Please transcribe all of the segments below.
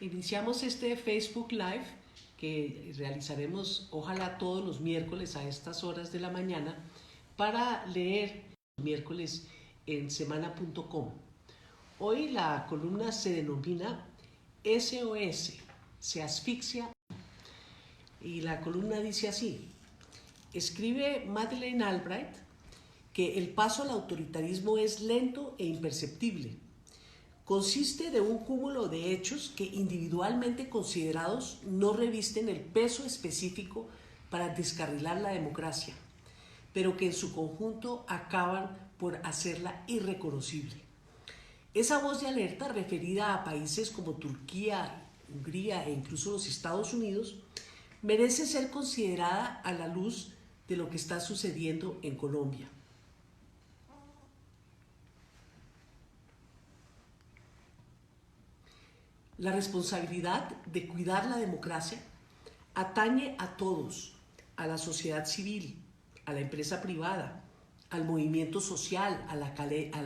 Iniciamos este Facebook Live que realizaremos ojalá todos los miércoles a estas horas de la mañana para leer los miércoles en semana.com. Hoy la columna se denomina SOS, se asfixia, y la columna dice así: escribe Madeleine Albright que el paso al autoritarismo es lento e imperceptible. Consiste de un cúmulo de hechos que individualmente considerados no revisten el peso específico para descarrilar la democracia, pero que en su conjunto acaban por hacerla irreconocible. Esa voz de alerta referida a países como Turquía, Hungría e incluso los Estados Unidos merece ser considerada a la luz de lo que está sucediendo en Colombia. La responsabilidad de cuidar la democracia atañe a todos, a la sociedad civil, a la empresa privada, al movimiento social, a la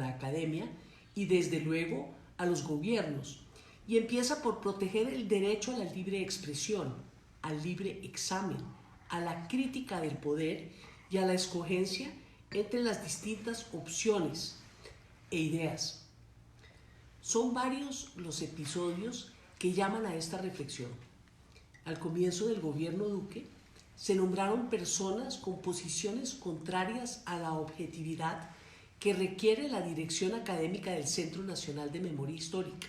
academia y desde luego a los gobiernos, y empieza por proteger el derecho a la libre expresión, al libre examen, a la crítica del poder y a la escogencia entre las distintas opciones e ideas. Son varios los episodios que llaman a esta reflexión. Al comienzo del gobierno Duque, se nombraron personas con posiciones contrarias a la objetividad que requiere la dirección académica del Centro Nacional de Memoria Histórica.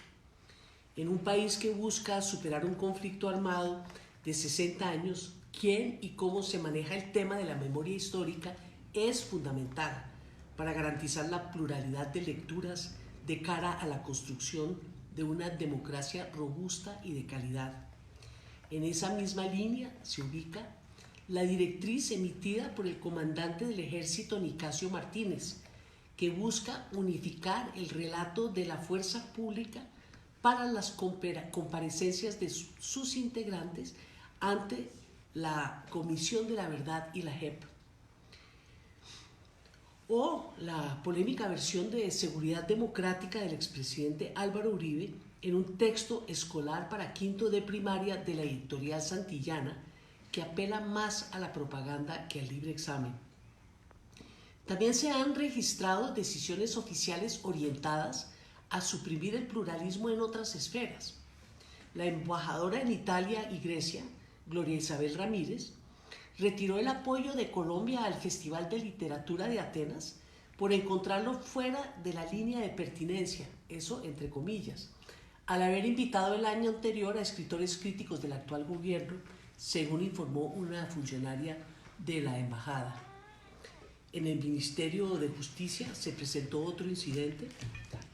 En un país que busca superar un conflicto armado de 60 años, quién y cómo se maneja el tema de la memoria histórica es fundamental para garantizar la pluralidad de lecturas de cara a la construcción de una democracia robusta y de calidad. En esa misma línea se ubica la directriz emitida por el comandante del ejército Nicasio Martínez, que busca unificar el relato de la fuerza pública para las comparecencias de sus integrantes ante la Comisión de la Verdad y la JEP. O la polémica versión de seguridad democrática del expresidente Álvaro Uribe en un texto escolar para quinto de primaria de la editorial Santillana, que apela más a la propaganda que al libre examen. También se han registrado decisiones oficiales orientadas a suprimir el pluralismo en otras esferas. La embajadora en Italia y Grecia, Gloria Isabel Ramírez, retiró el apoyo de Colombia al Festival de Literatura de Atenas por encontrarlo fuera de la línea de pertinencia, eso entre comillas, al haber invitado el año anterior a escritores críticos del actual gobierno, según informó una funcionaria de la embajada. En el Ministerio de Justicia se presentó otro incidente.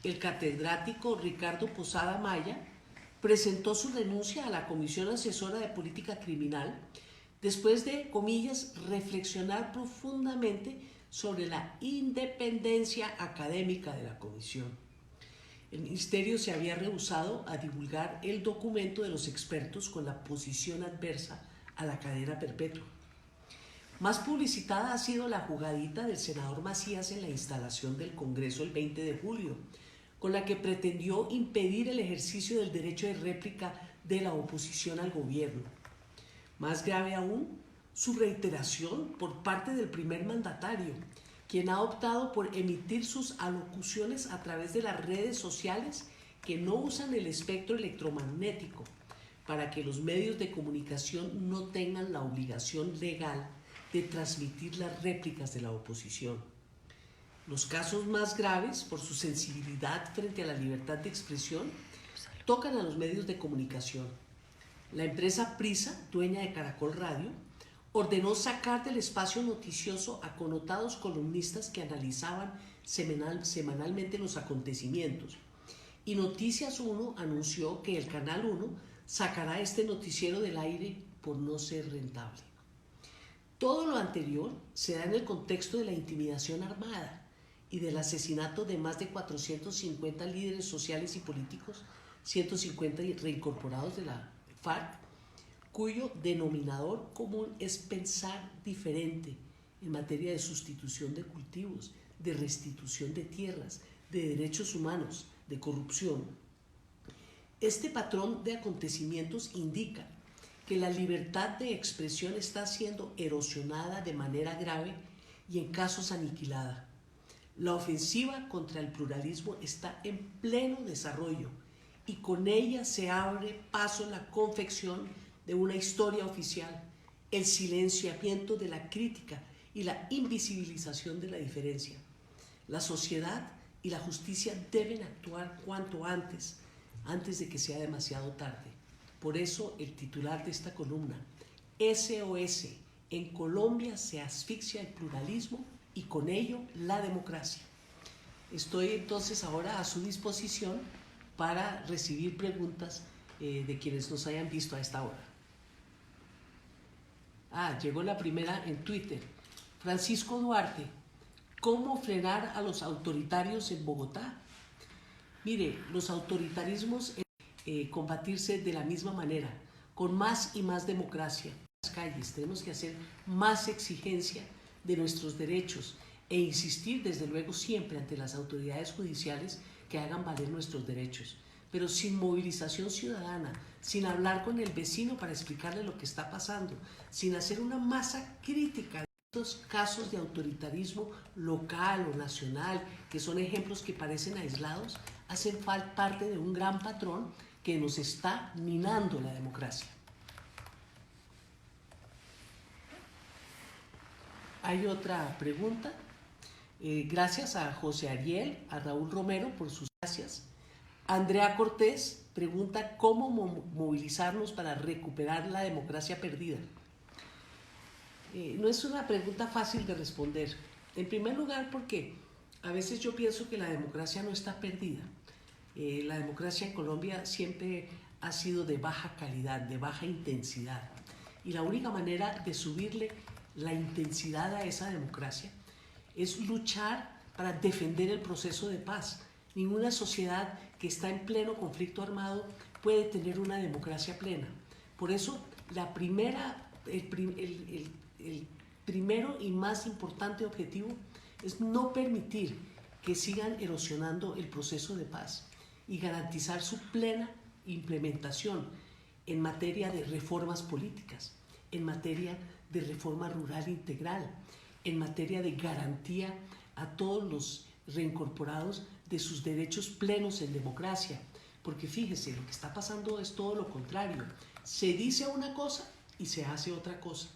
El catedrático Ricardo Posada Maya presentó su renuncia a la Comisión Asesora de Política Criminal después de, comillas, reflexionar profundamente sobre la independencia académica de la comisión. El ministerio se había rehusado a divulgar el documento de los expertos con la posición adversa a la cadena perpetua. Más publicitada ha sido la jugadita del senador Macías en la instalación del Congreso el 20 de julio, con la que pretendió impedir el ejercicio del derecho de réplica de la oposición al gobierno. Más grave aún, su reiteración por parte del primer mandatario, quien ha optado por emitir sus alocuciones a través de las redes sociales que no usan el espectro electromagnético, para que los medios de comunicación no tengan la obligación legal de transmitir las réplicas de la oposición. Los casos más graves, por su sensibilidad frente a la libertad de expresión, tocan a los medios de comunicación. La empresa Prisa, dueña de Caracol Radio, ordenó sacar del espacio noticioso a connotados columnistas que analizaban semanalmente los acontecimientos. Y Noticias 1 anunció que el Canal 1 sacará este noticiero del aire por no ser rentable. Todo lo anterior se da en el contexto de la intimidación armada y del asesinato de más de 450 líderes sociales y políticos, 150 reincorporados de la FARC, cuyo denominador común es pensar diferente en materia de sustitución de cultivos, de restitución de tierras, de derechos humanos, de corrupción. Este patrón de acontecimientos indica que la libertad de expresión está siendo erosionada de manera grave y en casos aniquilada. La ofensiva contra el pluralismo está en pleno desarrollo y con ella se abre paso en la confección de una historia oficial, el silenciamiento de la crítica y la invisibilización de la diferencia. La sociedad y la justicia deben actuar cuanto antes de que sea demasiado tarde. Por eso el titular de esta columna, SOS, en Colombia se asfixia el pluralismo y con ello la democracia. Estoy entonces ahora a su disposición para recibir preguntas de quienes nos hayan visto a esta hora. Llegó la primera en Twitter. Francisco Duarte, ¿cómo frenar a los autoritarios en Bogotá? Mire, los autoritarismos combatirse de la misma manera, con más y más democracia. En las calles tenemos que hacer más exigencia de nuestros derechos e insistir desde luego siempre ante las autoridades judiciales que hagan valer nuestros derechos, pero sin movilización ciudadana, sin hablar con el vecino para explicarle lo que está pasando, sin hacer una masa crítica de estos casos de autoritarismo local o nacional, que son ejemplos que parecen aislados, hacen parte de un gran patrón que nos está minando la democracia. Hay otra pregunta. Gracias a José Ariel, a Raúl Romero por sus gracias. Andrea Cortés pregunta cómo movilizarnos para recuperar la democracia perdida. No es una pregunta fácil de responder. En primer lugar, porque a veces yo pienso que la democracia no está perdida. La democracia en Colombia siempre ha sido de baja calidad, de baja intensidad. Y la única manera de subirle la intensidad a esa democracia es luchar para defender el proceso de paz. Ninguna sociedad que está en pleno conflicto armado puede tener una democracia plena. Por eso, el primero y más importante objetivo es no permitir que sigan erosionando el proceso de paz y garantizar su plena implementación en materia de reformas políticas, en materia de reforma rural integral, en materia de garantía a todos los reincorporados de sus derechos plenos en democracia. Porque fíjese, lo que está pasando es todo lo contrario. Se dice una cosa y se hace otra cosa.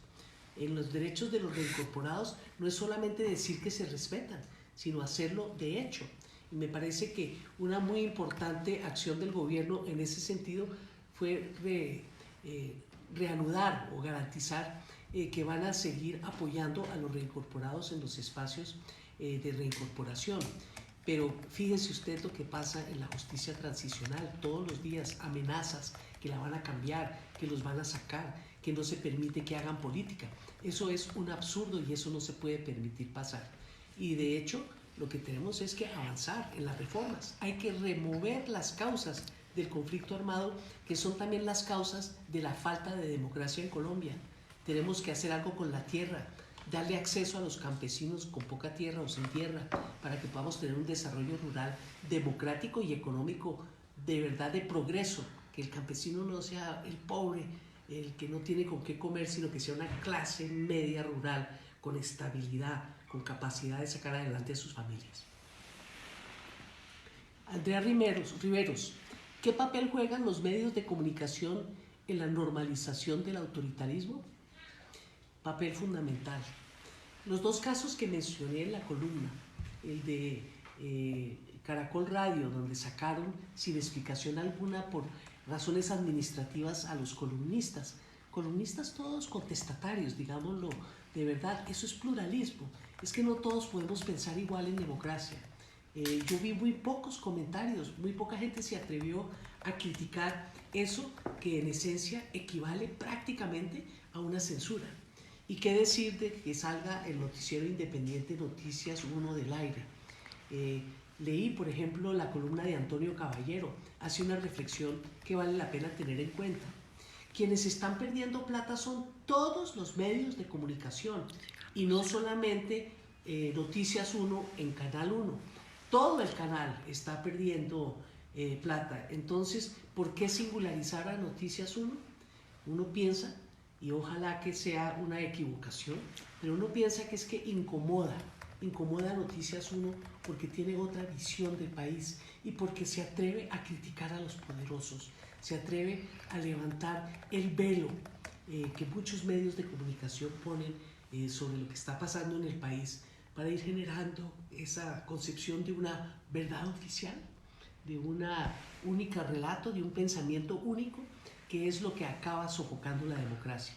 En los derechos de los reincorporados no es solamente decir que se respetan, sino hacerlo de hecho. Y me parece que una muy importante acción del gobierno en ese sentido fue reanudar o garantizar que van a seguir apoyando a los reincorporados en los espacios de reincorporación. Pero fíjese usted lo que pasa en la justicia transicional, todos los días amenazas que la van a cambiar, que los van a sacar, que no se permite que hagan política. Eso es un absurdo y eso no se puede permitir pasar. Y de hecho, lo que tenemos es que avanzar en las reformas. Hay que remover las causas del conflicto armado, que son también las causas de la falta de democracia en Colombia. Tenemos que hacer algo con la tierra, darle acceso a los campesinos con poca tierra o sin tierra, para que podamos tener un desarrollo rural democrático y económico de verdad de progreso, que el campesino no sea el pobre, el que no tiene con qué comer, sino que sea una clase media rural con estabilidad, con capacidad de sacar adelante a sus familias. Andrea Riveros, ¿qué papel juegan los medios de comunicación en la normalización del autoritarismo? Papel fundamental. Los dos casos que mencioné en la columna, el de Caracol Radio, donde sacaron sin explicación alguna por razones administrativas a los columnistas todos contestatarios, digámoslo de verdad, eso es pluralismo. Es que no todos podemos pensar igual en democracia. Yo vi muy pocos comentarios, muy poca gente se atrevió a criticar eso que en esencia equivale prácticamente a una censura. Y qué decir de que salga el noticiero independiente Noticias 1 del aire. Leí, por ejemplo, la columna de Antonio Caballero, hace una reflexión que vale la pena tener en cuenta. Quienes están perdiendo plata son todos los medios de comunicación y no solamente Noticias 1 en Canal 1. Todo el canal está perdiendo plata. Entonces, ¿por qué singularizar a Noticias 1? Uno piensa, y ojalá que sea una equivocación, pero uno piensa que es que incomoda a Noticias 1 porque tiene otra visión del país y porque se atreve a criticar a los poderosos, se atreve a levantar el velo que muchos medios de comunicación ponen sobre lo que está pasando en el país para ir generando esa concepción de una verdad oficial, de una única relato, de un pensamiento único, que es lo que acaba sofocando la democracia.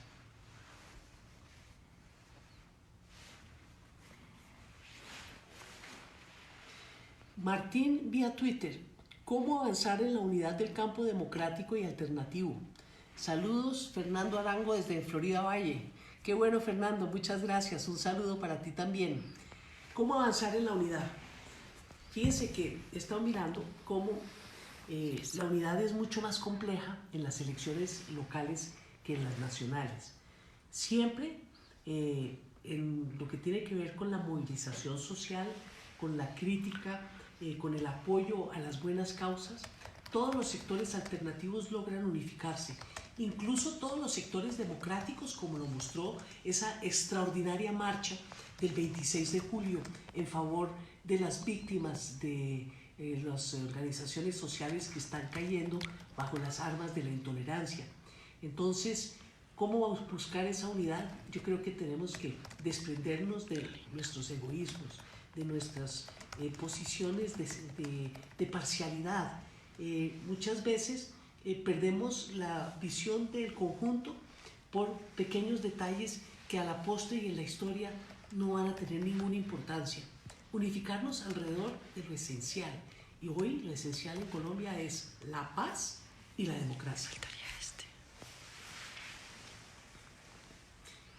Martín vía Twitter: ¿cómo avanzar en la unidad del campo democrático y alternativo? Saludos, Fernando Arango desde Florida Valle. Qué bueno, Fernando, muchas gracias. Un saludo para ti también. ¿Cómo avanzar en la unidad? Fíjense que he estado mirando cómo la unidad es mucho más compleja en las elecciones locales que en las nacionales. Siempre en lo que tiene que ver con la movilización social, con la crítica, con el apoyo a las buenas causas, todos los sectores alternativos logran unificarse. Incluso todos los sectores democráticos, como lo mostró esa extraordinaria marcha del 26 de julio en favor de las víctimas de las organizaciones sociales que están cayendo bajo las armas de la intolerancia. Entonces, ¿cómo buscar esa unidad? Yo creo que tenemos que desprendernos de nuestros egoísmos, de nuestras posiciones de parcialidad. Muchas veces perdemos la visión del conjunto por pequeños detalles que a la postre y en la historia no van a tener ninguna importancia. Unificarnos alrededor de lo esencial. Y hoy lo esencial en Colombia es la paz y la democracia.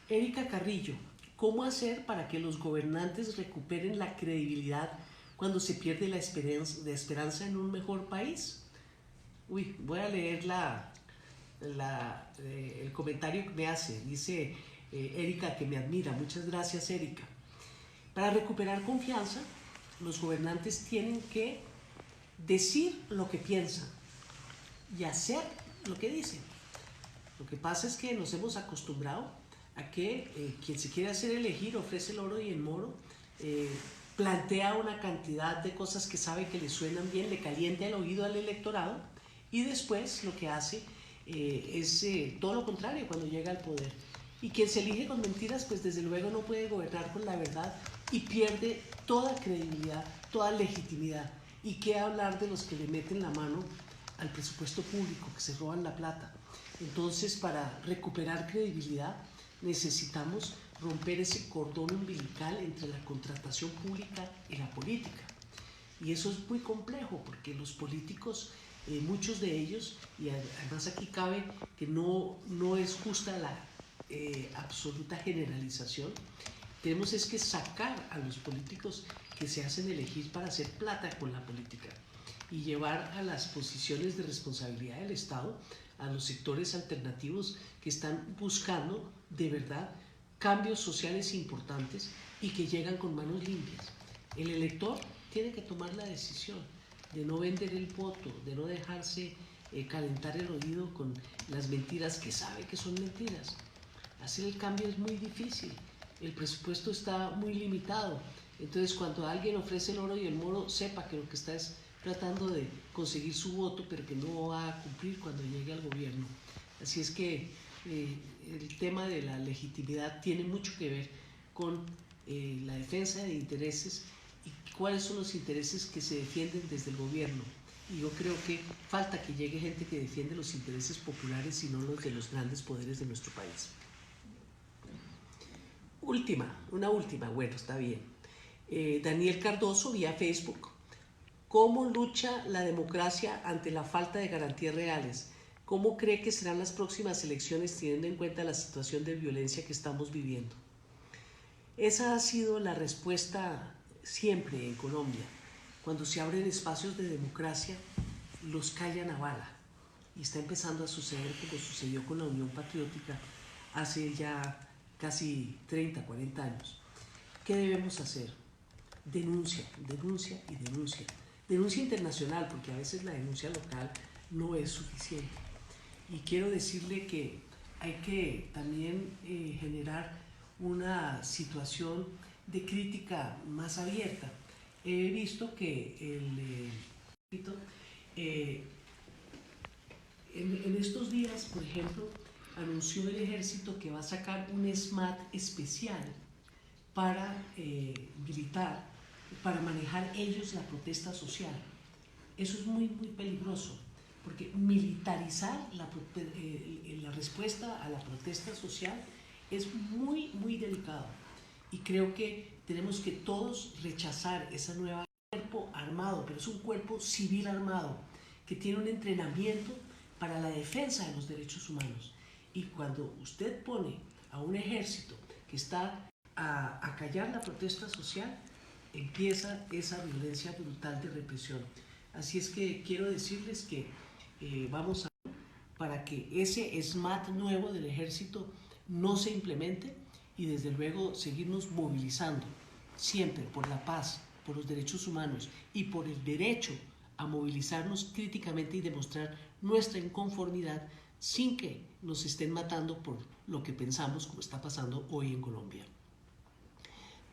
Erika Carrillo: ¿cómo hacer para que los gobernantes recuperen la credibilidad cuando se pierde la esperanza en un mejor país? Uy, voy a leer el comentario que me hace. Dice Erika, que me admira. Muchas gracias, Erika. Para recuperar confianza, los gobernantes tienen que decir lo que piensan y hacer lo que dicen. Lo que pasa es que nos hemos acostumbrado a que quien se quiere hacer elegir ofrece el oro y el moro, plantea una cantidad de cosas que sabe que le suenan bien, le calienta el oído al electorado, y después lo que hace es todo lo contrario cuando llega al poder. Y quien se elige con mentiras, pues desde luego no puede gobernar con la verdad y pierde toda credibilidad, toda legitimidad. ¿Y qué hablar de los que le meten la mano al presupuesto público, que se roban la plata? Entonces, para recuperar credibilidad necesitamos romper ese cordón umbilical entre la contratación pública y la política. Y eso es muy complejo porque los políticos, muchos de ellos, y además aquí cabe que no es justa la absoluta generalización, tenemos es que sacar a los políticos que se hacen elegir para hacer plata con la política y llevar a las posiciones de responsabilidad del Estado a los sectores alternativos que están buscando de verdad cambios sociales importantes y que llegan con manos limpias. El elector tiene que tomar la decisión de no vender el voto, de no dejarse calentar el oído con las mentiras que sabe que son mentiras. Hacer el cambio es muy difícil, el presupuesto está muy limitado, entonces cuando alguien ofrece el oro y el moro, sepa que lo que está es tratando de conseguir su voto, pero que no va a cumplir cuando llegue al gobierno. Así es que el tema de la legitimidad tiene mucho que ver con la defensa de intereses y cuáles son los intereses que se defienden desde el gobierno. Y yo creo que falta que llegue gente que defiende los intereses populares y no los de los grandes poderes de nuestro país. Una última, bueno, está bien. Daniel Cardoso vía Facebook: ¿cómo lucha la democracia ante la falta de garantías reales? ¿Cómo cree que serán las próximas elecciones teniendo en cuenta la situación de violencia que estamos viviendo? Esa ha sido la respuesta siempre en Colombia. Cuando se abren espacios de democracia, los callan a bala. Y está empezando a suceder como sucedió con la Unión Patriótica hace ya casi 30, 40 años. ¿Qué debemos hacer? Denuncia, denuncia y denuncia. denuncia internacional, porque a veces la denuncia local no es suficiente. Y quiero decirle que hay que también generar una situación de crítica más abierta. He visto que eh, en estos días, por ejemplo, anunció el ejército que va a sacar un SMAT especial para militar, para manejar ellos la protesta social. Eso es muy, muy peligroso, porque militarizar la respuesta a la protesta social es muy, muy delicado. Y creo que tenemos que todos rechazar esa nueva cuerpo armado, pero es un cuerpo civil armado que tiene un entrenamiento para la defensa de los derechos humanos. Y cuando usted pone a un ejército que está a callar la protesta social, empieza esa violencia brutal de represión. Así es que quiero decirles que vamos a para que ese SMAT nuevo del ejército no se implemente y desde luego seguirnos movilizando siempre por la paz, por los derechos humanos y por el derecho a movilizarnos críticamente y demostrar nuestra inconformidad sin que nos estén matando por lo que pensamos como está pasando hoy en Colombia.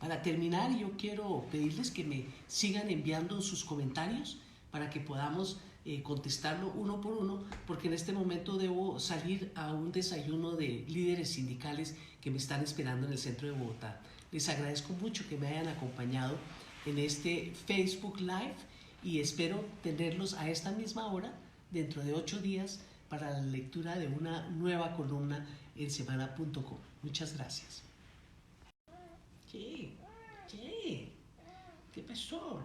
Para terminar, yo quiero pedirles que me sigan enviando sus comentarios para que podamos contestarlo uno por uno, porque en este momento debo salir a un desayuno de líderes sindicales que me están esperando en el centro de Bogotá. Les agradezco mucho que me hayan acompañado en este Facebook Live y espero tenerlos a esta misma hora dentro de 8 días para la lectura de una nueva columna en semana.com. Muchas gracias. ¿Qué? ¿Qué? ¿Qué pasó?